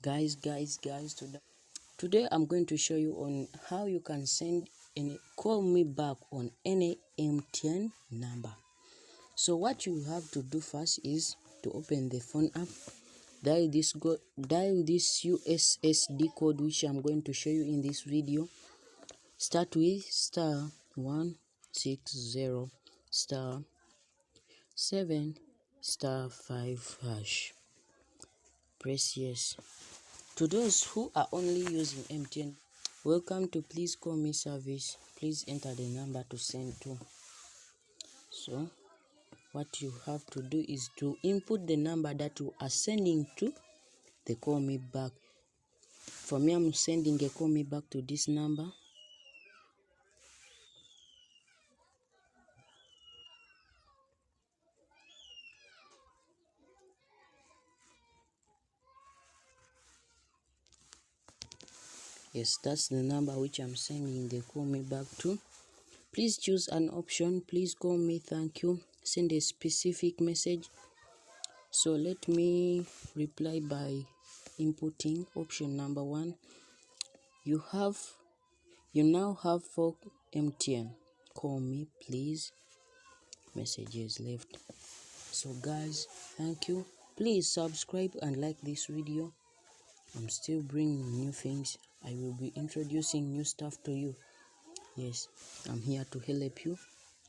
Guys, today I'm going to show you on how you can send any call me back on any MTN number. So what you have to do first is to open the phone app, dial this USSD code which I'm going to show you in this video. Start with *160*7*5#. Press yes. To those who are only using MTN, welcome to Please Call Me service. Please enter the number to send to. So what you have to do is to input the number that you are sending to the call me back. For me, I'm sending a call me back to this number. Yes, that's the number which I'm sending the call me back to. Please choose an option. Please call me, thank you. Send a specific message. So let me reply by inputting option number 1. You now have 4 MTN. Call me, please. Messages left. So guys, thank you. Please subscribe and like this video. I'm still bringing new things. I will be introducing new stuff to you. Yes, I'm here to help you,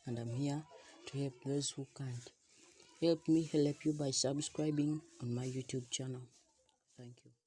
and I'm here to help those who can't. Help me help you by subscribing on my YouTube channel. Thank you.